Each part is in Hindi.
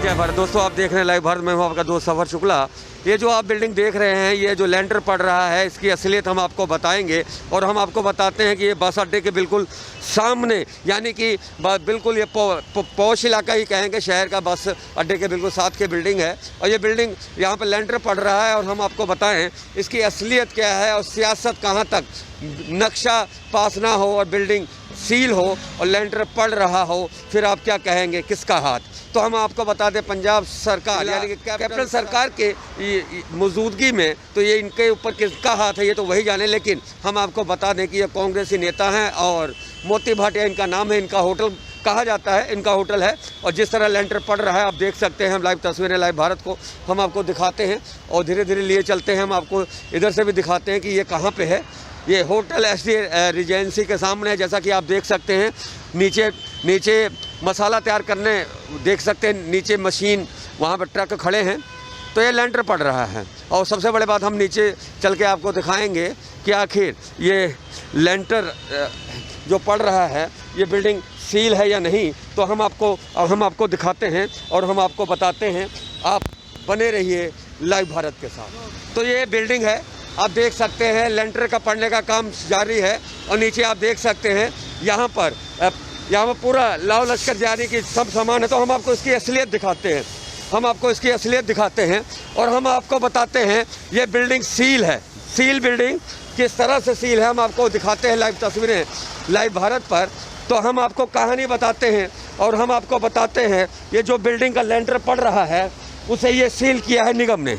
जय भारत। दोस्तों आप देख रहे हैं लाइव भारत में, हूं आपका दोस्त सफर शुक्ला। ये जो आप बिल्डिंग देख रहे हैं, ये जो लेंटर पड़ रहा है, इसकी असलियत हम आपको बताएंगे और हम आपको बताते हैं कि ये बस अड्डे के बिल्कुल सामने, यानी कि बिल्कुल ये पौश इलाका ही कहेंगे, शहर का बस अड्डे के बिल्कुल साथ की बिल्डिंग है। और ये बिल्डिंग यहाँ पर लेंटर पड़ रहा है और हम आपको बताएं इसकी असलियत क्या है और सियासत कहाँ तक, नक्शा पास ना हो और बिल्डिंग सील हो और लेंटर पड़ रहा हो, फिर आप क्या कहेंगे, किसका हाथ? तो हम आपको बता दें, पंजाब सरकार यानी कि कैप्टन सरकार के मौजूदगी में तो ये इनके ऊपर किसका हाथ है ये तो वही जाने। लेकिन हम आपको बता दें कि ये कांग्रेसी नेता हैं और मोती भाटिया इनका नाम है, इनका होटल कहा जाता है, इनका होटल है। और जिस तरह लेंटर पड़ रहा है आप देख सकते हैं, हम लाइव तस्वीरें लाइव भारत को हम आपको दिखाते हैं और धीरे धीरे लिए चलते हैं। हम आपको इधर से भी दिखाते हैं कि ये कहाँ पे है। ये होटल एसडी रिजेंसी के सामने है, जैसा कि आप देख सकते हैं। नीचे मसाला तैयार करने देख सकते हैं, नीचे मशीन, वहाँ पर ट्रक खड़े हैं। तो ये लेंटर पड़ रहा है और सबसे बड़ी बात, हम नीचे चल के आपको दिखाएंगे कि आखिर ये लेंटर जो पड़ रहा है, ये बिल्डिंग सील है या नहीं। तो हम आपको दिखाते हैं और हम आपको बताते हैं। आप बने रहिए लाइव भारत के साथ। तो ये बिल्डिंग है, आप देख सकते हैं, लेंटर का पड़ने का काम जारी है। और नीचे आप देख सकते हैं, यहाँ पर पूरा लाव लश्कर जारी की सब सामान है। तो हम आपको इसकी असलियत दिखाते हैं, और हम आपको बताते हैं ये बिल्डिंग सील है। सील बिल्डिंग किस तरह से सील है हम आपको दिखाते हैं लाइव तस्वीरें लाइव भारत पर। तो हम आपको कहानी बताते हैं और हम आपको बताते हैं ये जो बिल्डिंग का लेंटर पड़ रहा है उसे ये सील किया है निगम ने,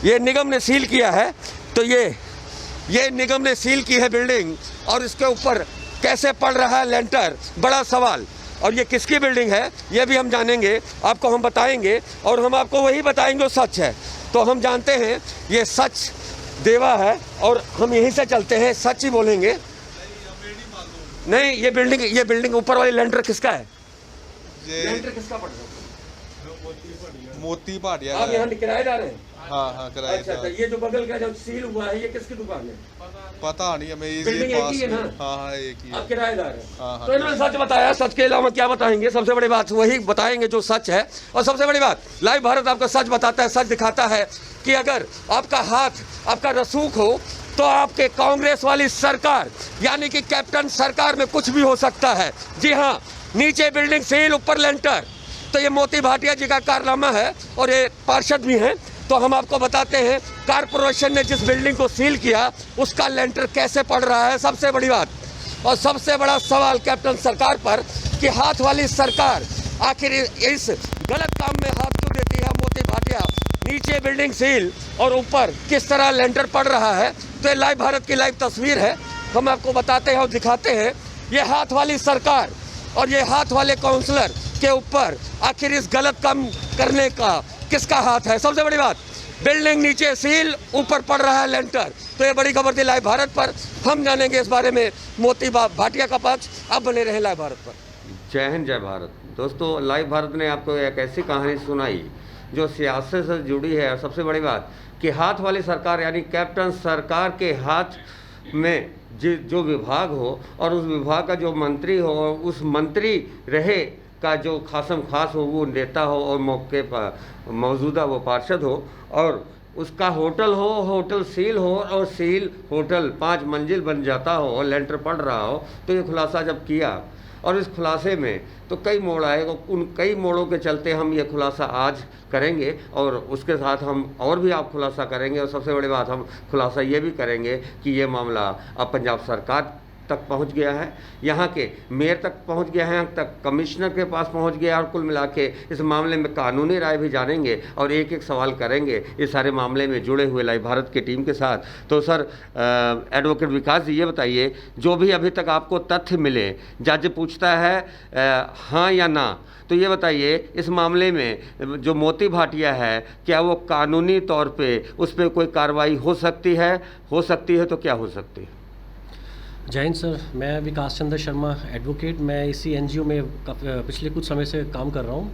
ये निगम ने सील किया है। तो ये निगम ने सील की है बिल्डिंग और इसके ऊपर कैसे पड़ रहा है लेंटर, बड़ा सवाल। और ये किसकी बिल्डिंग है ये भी हम जानेंगे, आपको हम बताएंगे और हम आपको वही बताएंगे जो सच है। तो हम जानते हैं ये सच देवा है और हम यहीं से चलते हैं, सच ही बोलेंगे। नहीं, ये बिल्डिंग ऊपर वाली लेंटर किसका है? लेंटर किसका पड़ रहा है? मोती भाटिया। आप यहाँ किराएदार हैं? हाँ किराएदार। अच्छा, ये जो बगल का जो सील हुआ है ये किसकी दुकान है? पता नहीं हमें, बिल्डिंग एक ही है ना? हाँ एक ही है। आप किराएदार हैं? हाँ। तो इन्होंने सच बताया, सच के अलावा क्या बताएंगे? सबसे बड़ी बात वही बताएंगे जो सच है। और सबसे बड़ी बात, लाइव भारत आपको सच बताता है, सच दिखाता है कि अगर आपका हाथ, आपका रसूख हो तो आपके कांग्रेस वाली सरकार यानी कि कैप्टन सरकार में कुछ भी हो सकता है। जी हाँ, नीचे बिल्डिंग सील, ऊपर लेंटर। तो ये मोती भाटिया जी का कारनामा है और ये पार्षद भी हैं। तो हम आपको बताते हैं कारपोरेशन ने जिस बिल्डिंग को सील किया उसका लेंटर कैसे पड़ रहा है, सबसे बड़ी बात। और सबसे बड़ा सवाल कैप्टन सरकार पर कि हाथ वाली सरकार आखिर इस गलत काम में हाथ क्यों देती है? मोती भाटिया, नीचे बिल्डिंग सील और ऊपर किस तरह लेंटर पड़ रहा है। तो ये लाइव भारत की लाइव तस्वीर है, हम आपको बताते हैं और दिखाते हैं। ये हाथ वाली सरकार और ये हाथ वाले काउंसलर के ऊपर आखिर इस गलत काम करने का किसका हाथ है? सबसे बड़ी बात, बिल्डिंग नीचे सील, ऊपर पड़ रहा है लेंटर। तो ये बड़ी खबर थी लाइव भारत पर, हम जानेंगे इस बारे में मोती भाटिया का पक्ष। आप बने रहे लाइव भारत पर। जय हिंद, जय भारत। दोस्तों, लाइव भारत ने आपको एक ऐसी कहानी सुनाई जो सियासत से जुड़ी है। और सबसे बड़ी बात कि हाथ वाली सरकार यानी कैप्टन सरकार के हाथ में जो विभाग हो और उस विभाग का जो मंत्री हो और उस मंत्री रहे का जो खासम खास हो वो नेता हो और मौके पर मौजूदा वो पार्षद हो और उसका होटल हो, होटल सील हो और सील होटल 5 मंजिल बन जाता हो और लेंटर पड़ रहा हो। तो ये खुलासा जब किया और इस खुलासे में तो कई मोड़ आए, उन कई मोड़ों के चलते हम ये खुलासा आज करेंगे और उसके साथ हम और भी आप खुलासा करेंगे। और सबसे बड़ी बात, हम खुलासा ये भी करेंगे कि ये मामला अब पंजाब सरकार तक पहुंच गया है, यहाँ के मेयर तक पहुंच गया है, यहाँ तक कमिश्नर के पास पहुंच गया। और कुल मिला के इस मामले में कानूनी राय भी जानेंगे और एक एक सवाल करेंगे इस सारे मामले में जुड़े हुए लाइव भारत की टीम के साथ। तो सर, एडवोकेट विकास जी, ये बताइए, जो भी अभी तक आपको तथ्य मिले, जज पूछता है हाँ या ना, तो ये बताइए इस मामले में जो मोती भाटिया है, क्या वो कानूनी तौर पे उस पर कोई कार्रवाई हो सकती है तो क्या हो सकती है? जय हिंद सर, मैं विकास चंद्र शर्मा एडवोकेट, मैं इसी एनजीओ में पिछले कुछ समय से काम कर रहा हूँ।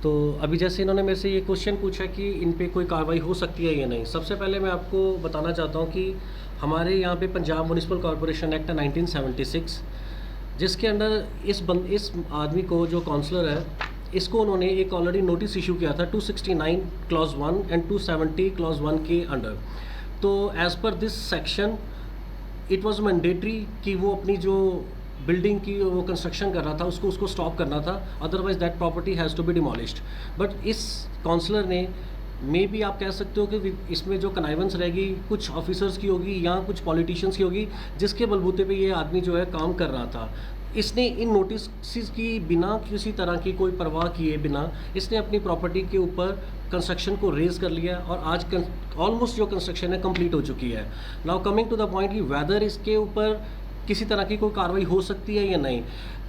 तो अभी जैसे इन्होंने मेरे से ये क्वेश्चन पूछा कि इन पे कोई कार्रवाई हो सकती है या नहीं, सबसे पहले मैं आपको बताना चाहता हूँ कि हमारे यहाँ पे पंजाब म्यूनिसिपल कॉरपोरेशन एक्ट 1976 जिसके अंडर इस आदमी को जो काउंसलर है इसको उन्होंने एक ऑलरेडी नोटिस इशू किया था 269 क्लॉज 1 एंड 270 क्लॉज 1 के अंडर। तो as per this section it was mandatory कि वो अपनी जो बिल्डिंग की वो कंस्ट्रक्शन कर रहा था उसको स्टॉप करना था, otherwise that property has to be demolished. But इस काउंसलर ने मे भी आप कह सकते हो कि इसमें जो कनाइवेंस रहेगी कुछ ऑफिसर्स की होगी या कुछ पॉलिटिशियंस की होगी, जिसके बलबूते पे ये आदमी जो है काम कर रहा था। इसने इन नोटिस की बिना किसी तरह की कोई परवाह किए बिना इसने अपनी प्रॉपर्टी के ऊपर कंस्ट्रक्शन को रेज कर लिया और आज ऑलमोस्ट जो कंस्ट्रक्शन है कंप्लीट हो चुकी है। Now coming to the point कि वेदर इसके ऊपर किसी तरह की कोई कार्रवाई हो सकती है या नहीं,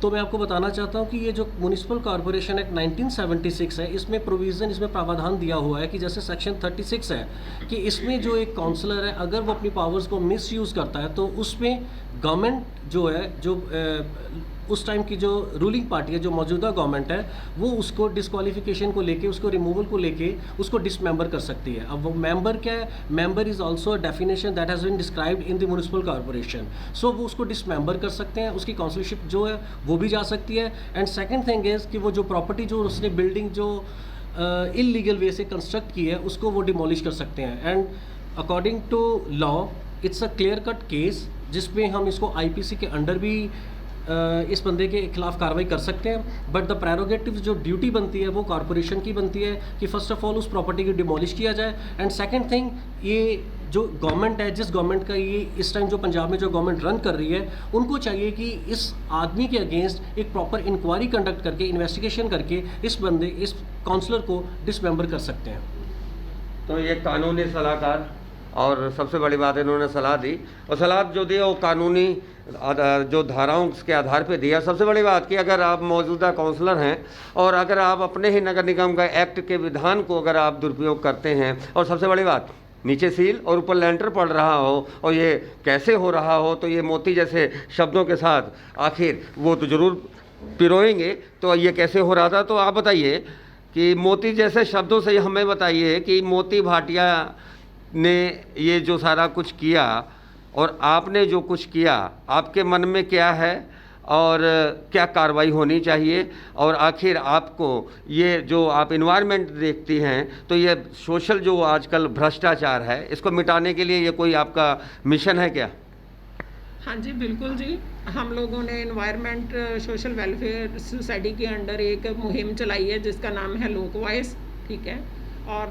तो मैं आपको बताना चाहता हूँ कि ये जो म्युनिसिपल कॉर्पोरेशन एक्ट 1976 है, इसमें प्रोविज़न, इसमें प्रावधान दिया हुआ है कि जैसे सेक्शन 36 है कि इसमें जो एक काउंसलर है अगर वो अपनी पावर्स को मिसयूज़ करता है तो उसमें गवर्नमेंट जो है, जो उस टाइम की जो रूलिंग पार्टी है, जो मौजूदा गवर्नमेंट है, वो उसको डिस्क्वालिफिकेशन को लेके, उसको रिमूवल को लेके उसको डिसमेंबर कर सकती है। अब वो मेंबर क्या है? Member is also a definition that has been described in the municipal corporation. So वो उसको डिसमेंबर कर सकते हैं, उसकी काउंसिलशिप जो है वो भी जा सकती है। एंड सेकेंड थिंग इज़ कि वो जो प्रॉपर्टी जो उसने बिल्डिंग जो इलीगल वे से कंस्ट्रक्ट की है उसको वो डिमोलिश कर सकते हैं। And according to law it's a clear cut case जिसमें हम इसको आईपीसी के अंडर भी इस बंदे के खिलाफ कार्रवाई कर सकते हैं। बट द प्रेरोगेटिव जो ड्यूटी बनती है वो कॉरपोरेशन की बनती है कि फर्स्ट ऑफ ऑल उस प्रॉपर्टी को डिमोलिश किया जाए। एंड सेकंड थिंग, ये जो गवर्नमेंट है, जिस गवर्नमेंट का ये इस टाइम जो पंजाब में जो गवर्नमेंट रन कर रही है, उनको चाहिए कि इस आदमी के अगेंस्ट एक प्रॉपर इंक्वायरी कंडक्ट करके, इन्वेस्टिगेशन करके इस काउंसलर को डिसमेंबर कर सकते हैं। तो ये कानूनी सलाहकार, और सबसे बड़ी बात इन्होंने सलाह दी, और सलाह जो दी वो कानूनी जो धाराओं के आधार पे दिया। सबसे बड़ी बात कि अगर आप मौजूदा काउंसलर हैं और अगर आप अपने ही नगर निगम का एक्ट के विधान को अगर आप दुरुपयोग करते हैं, और सबसे बड़ी बात नीचे सील और ऊपर लेंटर पड़ रहा हो और ये कैसे हो रहा हो, तो ये मोती जैसे शब्दों के साथ आखिर वो तो ज़रूर पिरोएंगे। तो ये कैसे हो रहा था, तो आप बताइए कि मोती जैसे शब्दों से हमें बताइए कि मोती भाटिया ने ये जो सारा कुछ किया और आपने जो कुछ किया, आपके मन में क्या है और क्या कार्रवाई होनी चाहिए, और आखिर आपको ये जो आप इन्वायरमेंट देखती हैं तो ये सोशल जो आजकल भ्रष्टाचार है इसको मिटाने के लिए ये कोई आपका मिशन है क्या? हाँ जी, बिल्कुल जी। हम लोगों ने एनवायरनमेंट सोशल वेलफेयर सोसाइटी के अंडर एक मुहिम चलाई है जिसका नाम है लोक वॉइस, ठीक है। और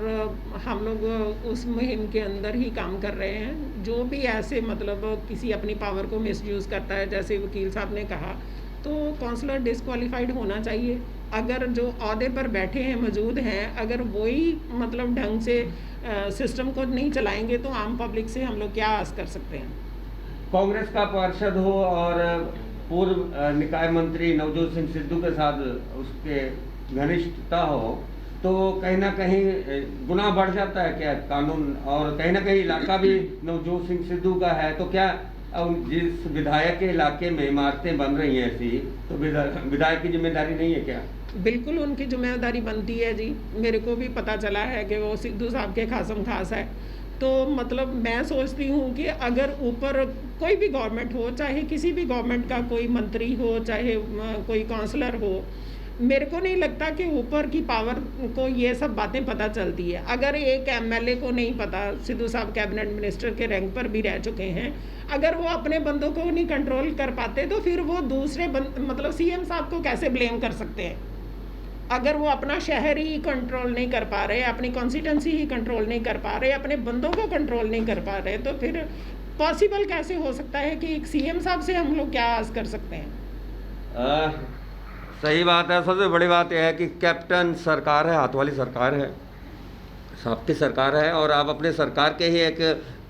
हम लोग उस मुहिम के अंदर ही काम कर रहे हैं। जो भी ऐसे मतलब किसी अपनी पावर को मिसयूज़ करता है, जैसे वकील साहब ने कहा, तो काउंसलर डिस्क्वालीफाइड होना चाहिए। अगर जो ओहदे पर बैठे हैं, मौजूद हैं, अगर वही मतलब ढंग से सिस्टम को नहीं चलाएंगे तो आम पब्लिक से हम लोग क्या आस कर सकते हैं। कांग्रेस का पार्षद हो और पूर्व निकाय मंत्री नवजोत सिंह सिद्धू के साथ उसके घनिष्ठता हो, तो कहीं ना कहीं गुनाह बढ़ जाता है क्या कानून, और कहीं ना कहीं इलाका भी नवजोत सिंह सिद्धू का है, तो क्या जिस विधायक के इलाके में इमारतें बन रही हैं ऐसी, तो विधायक की जिम्मेदारी नहीं है क्या? बिल्कुल उनकी जिम्मेदारी बनती है जी। मेरे को भी पता चला है कि वो सिद्धू साहब के खासम खास है। तो मतलब मैं सोचती हूँ कि अगर ऊपर कोई भी गवर्नमेंट हो, चाहे किसी भी गवर्नमेंट का कोई मंत्री हो, चाहे कोई काउंसलर हो, मेरे को नहीं लगता कि ऊपर की पावर को ये सब बातें पता चलती है। अगर एक एमएलए को नहीं पता, सिद्धू साहब कैबिनेट मिनिस्टर के रैंक पर भी रह चुके हैं, अगर वो अपने बंदों को नहीं कंट्रोल कर पाते तो फिर वो दूसरे मतलब सीएम साहब को कैसे ब्लेम कर सकते हैं? अगर वो अपना शहर ही कंट्रोल नहीं कर पा रहे, अपनी कॉन्स्टिट्यूंसी ही कंट्रोल नहीं कर पा रहे, अपने बंदों को कंट्रोल नहीं कर पा रहे, तो फिर पॉसिबल कैसे हो सकता है कि एक सीएम साहब से हम लोग क्या आस कर सकते हैं? सही बात है। सबसे बड़ी बात यह है कि कैप्टन सरकार है, हाथ वाली सरकार है, आपकी सरकार है, और आप अपने सरकार के ही एक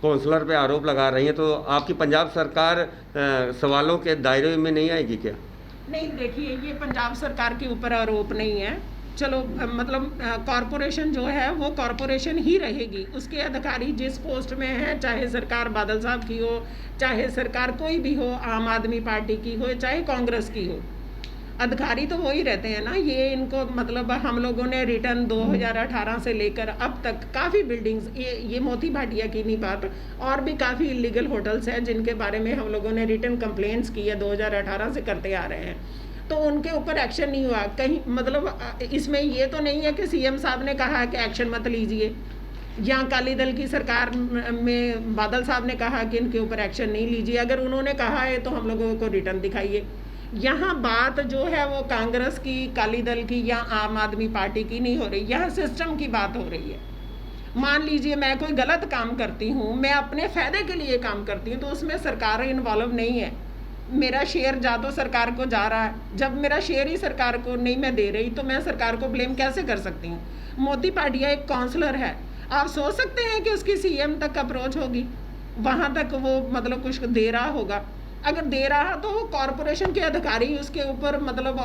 काउंसलर पे आरोप लगा रही हैं, तो आपकी पंजाब सरकार सवालों के दायरे में नहीं आएगी क्या? नहीं, देखिए, ये पंजाब सरकार के ऊपर आरोप नहीं है। चलो मतलब कॉरपोरेशन जो है वो कॉरपोरेशन ही रहेगी, उसके अधिकारी जिस पोस्ट में है, चाहे सरकार बादल साहब की हो, चाहे सरकार कोई भी हो, आम आदमी पार्टी की हो, चाहे कांग्रेस की हो, अधिकारी तो वही रहते हैं ना। ये इनको मतलब हम लोगों ने रिटर्न 2018 से लेकर अब तक काफ़ी बिल्डिंग्स, ये मोती भाटिया की नहीं बात, और भी काफ़ी इलीगल होटल्स हैं जिनके बारे में हम लोगों ने रिटर्न कंप्लेंट्स की है 2018 से करते आ रहे हैं। तो उनके ऊपर एक्शन नहीं हुआ कहीं। मतलब इसमें ये तो नहीं है कि सीएम साहब ने कहा कि एक्शन मत लीजिए, या अकाली दल की सरकार में बादल साहब ने कहा कि इनके ऊपर एक्शन नहीं लीजिए। अगर उन्होंने कहा है तो हम लोगों को रिटर्न दिखाइए। यहाँ बात जो है वो कांग्रेस की, अकाली दल की या आम आदमी पार्टी की नहीं हो रही, यहाँ सिस्टम की बात हो रही है। मान लीजिए मैं कोई गलत काम करती हूँ, मैं अपने फ़ायदे के लिए काम करती हूँ, तो उसमें सरकार इन्वॉल्व नहीं है। मेरा शेयर जा तो सरकार को जा रहा है, जब मेरा शेयर ही सरकार को नहीं मैं दे रही तो मैं सरकार को ब्लेम कैसे कर सकती हूँ। मोती पाटिया एक काउंसलर है, आप सोच सकते हैं कि उसकी सीएम तक अप्रोच होगी, वहाँ तक वो मतलब कुछ दे रहा होगा। अगर दे रहा तो वो कॉरपोरेशन के अधिकारी उसके ऊपर मतलब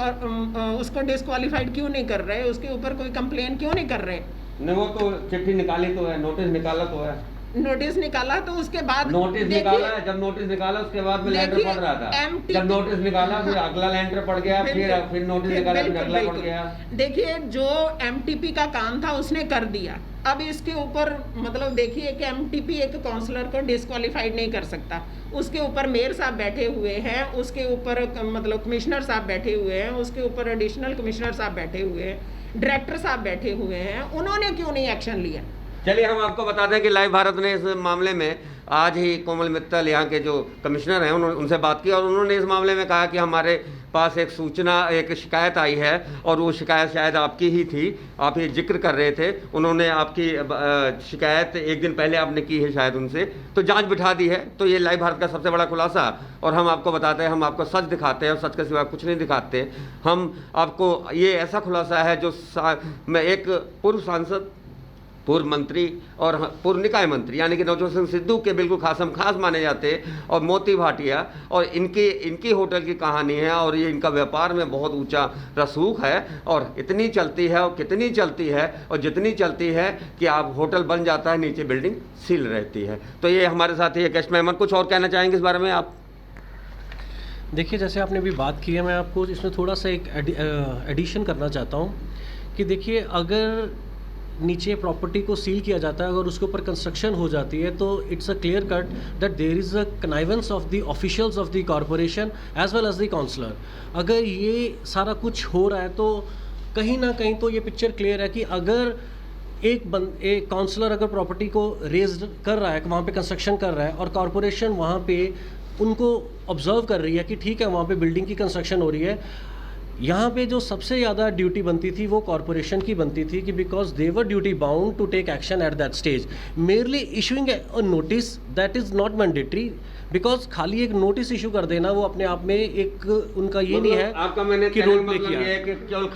उसको डिस्क्वालीफाइड क्यों नहीं कर रहे, उसके ऊपर कोई कंप्लेन क्यों नहीं कर रहे। नहीं, वो तो चिट्ठी निकाली तो है, नोटिस निकाला तो है, नोटिस निकाला तो उसके बाद नोटिस निकाला है। जब नोटिस निकाला उसके बाद में लेटर पड़ रहा था, जब नोटिस निकाला फिर अगला लेटर पड़ गया, फिर नोटिस निकाला, फिर अगला पड़ गया। देखिए जो एमटीपी का काम था उसने कर दिया, अब इसके ऊपर मतलब देखिए कि एमटीपी एक काउंसलर को डिस्क्वालीफाइड नहीं कर सकता, उसके ऊपर मेयर साहब बैठे हुए हैं, उसके ऊपर मतलब कमिश्नर साहब बैठे हुए हैं, उसके ऊपर एडिशनल कमिश्नर साहब बैठे हुए हैं, डायरेक्टर साहब बैठे हुए हैं, उन्होंने क्यों नहीं एक्शन लिया। चलिए हम आपको बता दें कि लाइव भारत ने इस मामले में आज ही कोमल मित्तल यहाँ के जो कमिश्नर हैं उनसे बात की, और उन्होंने इस मामले में कहा कि हमारे पास एक सूचना, एक शिकायत आई है, और वो शिकायत शायद आपकी ही थी, आप ये जिक्र कर रहे थे। उन्होंने आपकी शिकायत एक दिन पहले आपने की है शायद उनसे, तो जांच बिठा दी है। तो ये लाइव भारत का सबसे बड़ा खुलासा, और हम आपको बताते हैं, हम आपको सच दिखाते हैं, और सच के सिवा कुछ नहीं दिखाते। हम आपको ये ऐसा खुलासा है जो मैं एक पूर्व सांसद, पूर्व मंत्री और पूर्व निकाय मंत्री यानी कि नवजोत सिंह सिद्धू के बिल्कुल खासम खास माने जाते, और मोती भाटिया, और इनकी होटल की कहानी है, और ये इनका व्यापार में बहुत ऊंचा रसूख है, और इतनी चलती है, और कितनी चलती है, और जितनी चलती है कि आप होटल बन जाता है, नीचे बिल्डिंग सील रहती है। तो ये हमारे साथ ही गेस्ट मेहमान, कुछ और कहना चाहेंगे इस बारे में आप? देखिए जैसे आपने अभी बात की है, मैं आपको इसमें थोड़ा सा एक एडिशन करना चाहता हूँ कि देखिए अगर नीचे प्रॉपर्टी को सील किया जाता है, अगर उसके ऊपर कंस्ट्रक्शन हो जाती है, तो it's a clear cut that there is a connivance of the officials of the corporation as well as the councillor. अगर ये सारा कुछ हो रहा है तो कहीं ना कहीं तो ये पिक्चर क्लियर है कि अगर एक काउंसलर अगर प्रॉपर्टी को रेज कर रहा है, वहाँ पे कंस्ट्रक्शन कर रहा है, और कॉरपोरेशन वहाँ पे उनको ऑब्जर्व कर रही है कि ठीक है वहाँ पे बिल्डिंग की कंस्ट्रक्शन हो रही है, यहाँ पे जो सबसे ज़्यादा ड्यूटी बनती थी वो कॉरपोरेशन की बनती थी कि because they were duty bound to take action at that stage. Merely issuing a notice that is not mandatory, because खाली एक नोटिस इशू कर देना वो अपने आप में एक उनका ये नहीं है आपका मैंने कि रोल प्ले मतलब किया ये है कि केवल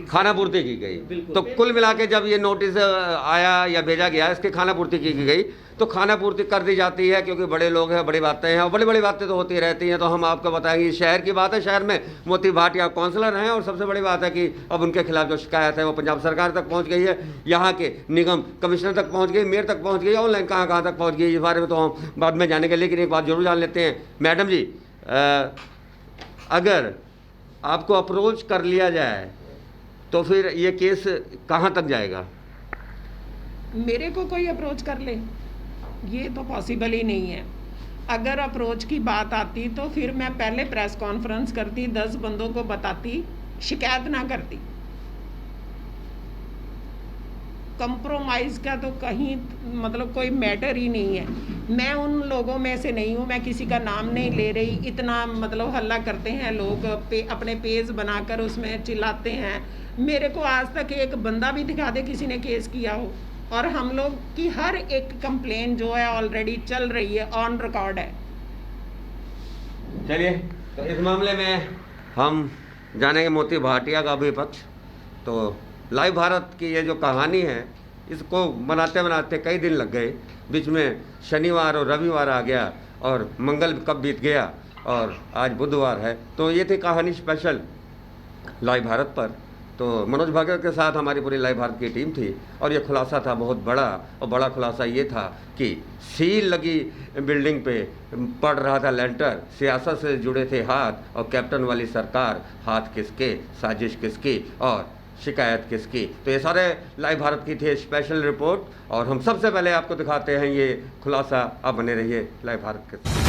खानापूर्ति की गई। तो कुल मिला के जब ये नोटिस आया या भेजा गया, इसके खानापूर्ति की गई, तो खानापूर्ति कर दी जाती है क्योंकि बड़े लोग हैं, बड़ी बातें हैं, और बड़ी बड़ी बातें तो होती रहती हैं। तो हम आपको बताएंगे शहर की बात है, शहर में मोती भाटिया काउंसलर हैं, और सबसे बड़ी बात है कि अब उनके खिलाफ जो शिकायत है वो पंजाब सरकार तक पहुंच गई है, यहाँ के निगम कमिश्नर तक पहुंच गई, मेयर तक पहुंच गई, ऑनलाइन कहाँ तक पहुंच गई, इस बारे में तो हम बाद में जानेंगे। लेकिन एक बात जरूर जान लेते हैं मैडम जी, अगर आपको अप्रोच कर लिया जाए तो फिर ये केस कहाँ तक जाएगा? मेरे को कोई अप्रोच कर ले ये तो पॉसिबल ही नहीं है। अगर अप्रोच की बात आती तो फिर मैं पहले प्रेस कॉन्फ्रेंस करती, 10 बंदों को बताती, शिकायत ना करती। कंप्रोमाइज़ का तो कहीं मतलब कोई मैटर ही नहीं है। मैं उन लोगों में से नहीं हूँ, मैं किसी का नाम नहीं ले रही। इतना मतलब हल्ला करते हैं लोग, अपने पेज बनाकर उसमें चिल्लाते हैं। मेरे को आज तक एक बंदा भी दिखा दे किसी ने केस किया हो, और हम लोग की हर एक कंप्लेन जो है ऑलरेडी चल रही है, ऑन रिकॉर्ड है। चलिए, तो इस मामले में हम जानेंगे मोती भाटिया का भी पक्ष। तो लाइव भारत की ये जो कहानी है, इसको बनाते बनाते कई दिन लग गए, बीच में शनिवार और रविवार आ गया, और मंगल कब बीत गया, और आज बुधवार है। तो ये थी कहानी स्पेशल लाइव भारत पर। तो मनोज भगत के साथ हमारी पूरी लाइव भारत की टीम थी, और ये खुलासा था बहुत बड़ा, और बड़ा खुलासा ये था कि सील लगी बिल्डिंग पे पड़ रहा था लेंटर, सियासत से जुड़े थे हाथ, और कैप्टन वाली सरकार, हाथ किसके, साजिश किसकी, और शिकायत किसकी। तो ये सारे लाइव भारत की थी स्पेशल रिपोर्ट, और हम सबसे पहले आपको दिखाते हैं ये खुलासा। आप बने रहिए लाइव भारत के साथ।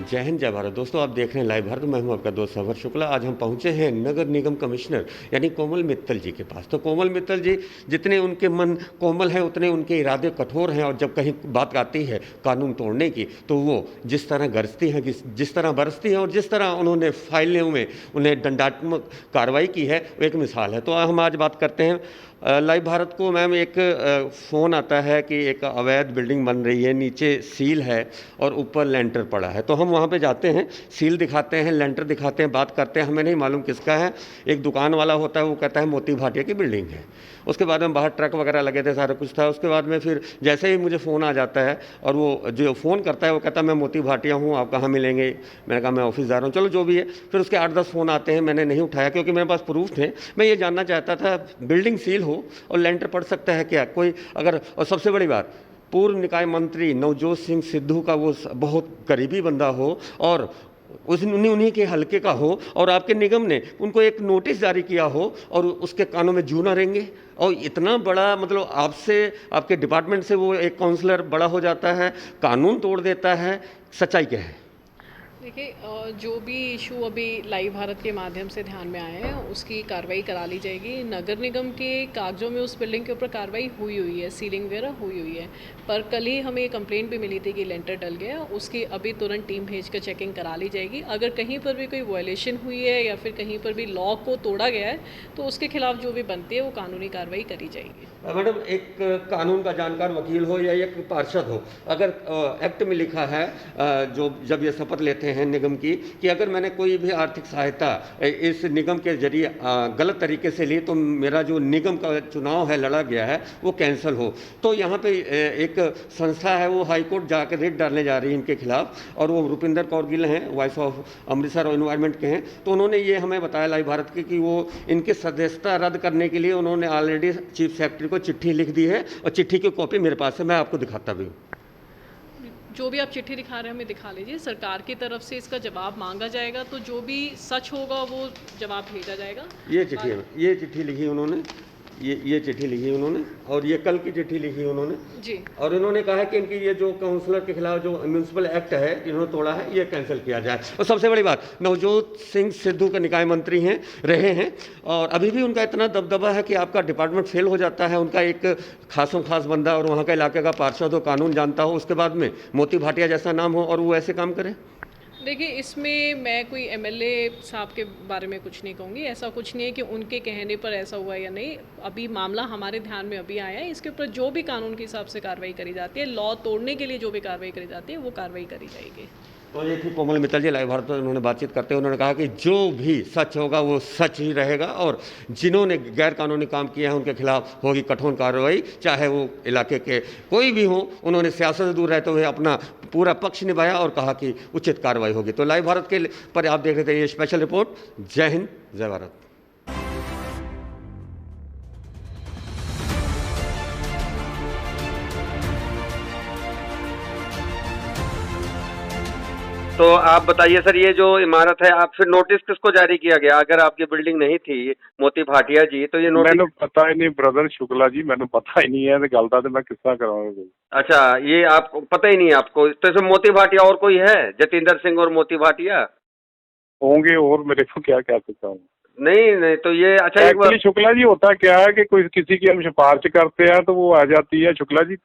जय हिंद जय भारत। दोस्तों आप देख रहे हैं लाइव भारत, मैं हूं आपका दोस्त सवर शुक्ला। आज हम पहुंचे हैं नगर निगम कमिश्नर यानी कोमल मित्तल जी के पास। तो कोमल मित्तल जी, जितने उनके मन कोमल हैं उतने उनके इरादे कठोर हैं, और जब कहीं बात आती है कानून तोड़ने की तो वो जिस तरह गरजती हैं, जिस तरह बरसती हैं, और जिस तरह उन्होंने फाइलों में उन्हें दंडात्मक कार्रवाई की है वो एक मिसाल है। तो हम आज बात करते हैं लाइव भारत को। मैम, एक फ़ोन आता है कि एक अवैध बिल्डिंग बन रही है, नीचे सील है और ऊपर लेंटर पड़ा है। तो हम वहाँ पे जाते हैं, सील दिखाते हैं, लेंटर दिखाते हैं, बात करते हैं, हमें नहीं मालूम किसका है। एक दुकान वाला होता है, वो कहता है मोती भाटिया की बिल्डिंग है। उसके बाद में बाहर ट्रक वगैरह लगे थे, सारा कुछ था। उसके बाद में फिर जैसे ही मुझे फ़ोन आ जाता है और वो जो फ़ोन करता है वो कहता है मैं मोती भाटिया हूँ, आप कहाँ मिलेंगे। मैंने कहा मैं ऑफिस जा रहा हूँ, चलो जो भी है। फिर उसके 8-10 फ़ोन आते हैं, मैंने नहीं उठाया क्योंकि मेरे पास प्रूफ थे। मैं ये जानना चाहता था बिल्डिंग सील हो और लेंटर पड़ सकता है क्या कोई, अगर, और सबसे बड़ी बात, पूर्व निकाय मंत्री नवजोत सिंह सिद्धू का वो बहुत करीबी बंदा हो और उन्हीं के हलके का हो, और आपके निगम ने उनको एक नोटिस जारी किया हो और उसके कानों में जू ना रेंगे। और इतना बड़ा, मतलब आपसे, आपके डिपार्टमेंट से वो एक काउंसलर बड़ा हो जाता है, कानून तोड़ देता है, सच्चाई क्या है? देखिए, जो भी इशू अभी लाइव भारत के माध्यम से ध्यान में आए हैं उसकी कार्रवाई करा ली जाएगी। नगर निगम के कागजों में उस बिल्डिंग के ऊपर कार्रवाई हुई है, सीलिंग वगैरह हुई है। पर कल ही हमें कंप्लेंट भी मिली थी कि लेंटर डल गया, उसकी अभी तुरंत टीम भेज कर चेकिंग करा ली जाएगी। अगर कहीं पर भी कोई वायलेशन हुई है या फिर कहीं पर भी लॉ को तोड़ा गया है तो उसके खिलाफ जो भी बनती है वो कानूनी कार्रवाई करी जाएगी। मैडम, एक कानून का जानकार वकील हो या एक पार्षद हो, अगर एक्ट में लिखा है, जो जब ये शपथ लेते हैं निगम की, कि अगर मैंने कोई भी आर्थिक सहायता इस निगम के जरिए गलत तरीके से ली तो मेरा जो निगम का चुनाव है लड़ा गया है वो कैंसिल हो। तो यहाँ पे एक संस्था है, वो हाई कोर्ट जाकर रेट डालने जा रही है इनके खिलाफ, और वो रुपिंदर कौर गिल हैं, वॉइस ऑफ अमृतसर और एनवायरनमेंट के हैं। तो उन्होंने ये हमें बताया लाइव भारत के कि वो इनकी सदस्यता रद्द करने के लिए उन्होंने ऑलरेडी चीफ सेक्रेटरी को चिट्ठी लिख दी है, और चिट्ठी की कॉपी मेरे पास है, मैं आपको दिखाता भी हूँ। जो भी आप चिट्ठी दिखा रहे हैं हमें दिखा लीजिए। सरकार की तरफ से इसका जवाब मांगा जाएगा, तो जो भी सच होगा वो जवाब भेजा जाएगा। ये चिट्ठी है, ये चिट्ठी लिखी उन्होंने, ये चिट्ठी लिखी उन्होंने, और ये कल की चिट्ठी लिखी उन्होंने जी। और इन्होंने कहा है कि इनकी ये जो काउंसलर के खिलाफ जो म्यूनसिपल एक्ट है इन्होंने तोड़ा है, ये कैंसिल किया जाए। और सबसे बड़ी बात, नवजोत सिंह सिद्धू का निकाय मंत्री हैं, रहे हैं, और अभी भी उनका इतना दबदबा है कि आपका डिपार्टमेंट फेल हो जाता है, उनका एक खासों खास बंदा और वहाँ का इलाके का पार्षद हो, कानून जानता हो, उसके बाद में मोती भाटिया जैसा नाम हो और वो ऐसे काम करे। देखिए, इसमें मैं कोई एमएलए साहब के बारे में कुछ नहीं कहूँगी। ऐसा कुछ नहीं है कि उनके कहने पर ऐसा हुआ या नहीं। अभी मामला हमारे ध्यान में अभी आया है, इसके ऊपर जो भी कानून के हिसाब से कार्रवाई करी जाती है, लॉ तोड़ने के लिए जो भी कार्रवाई करी जाती है वो कार्रवाई करी जाएगी। तो ये थी कोमल मित्तल जी लाइव भारत पर, उन्होंने बातचीत करते हुए उन्होंने कहा कि जो भी सच होगा वो सच ही रहेगा, और जिन्होंने गैर कानूनी काम किया है उनके खिलाफ होगी कठोर कार्रवाई, चाहे वो इलाके के कोई भी हो। उन्होंने सियासत से दूर रहते हुए अपना पूरा पक्ष निभाया और कहा कि उचित कार्रवाई होगी। तो लाइव भारत के पर आप देख रहे थे ये स्पेशल रिपोर्ट। जय हिंद जय भारत। तो आप बताइए सर, ये जो इमारत है, आप फिर नोटिस किसको जारी किया गया? अगर आपकी बिल्डिंग नहीं थी मोती भाटिया जी, तो ये नोटिस मैंने पता ही नहीं ब्रदर शुक्ला जी, मैंने पता ही नहीं है गल का, तो मैं किसका कराऊंगा। अच्छा, ये आपको पता ही नहीं है आपको? तो इसमें मोती भाटिया और कोई है? जतिंदर सिंह और मोती भाटिया होंगे, और मेरे को क्या कह सकता हूँ। नहीं, तो ये अच्छा, एक्चुअली शुक्ला जी होता क्या है कि कोई किसी की हम सिफारिश करते हैं तो वो आ जाती है शुक्ला जी।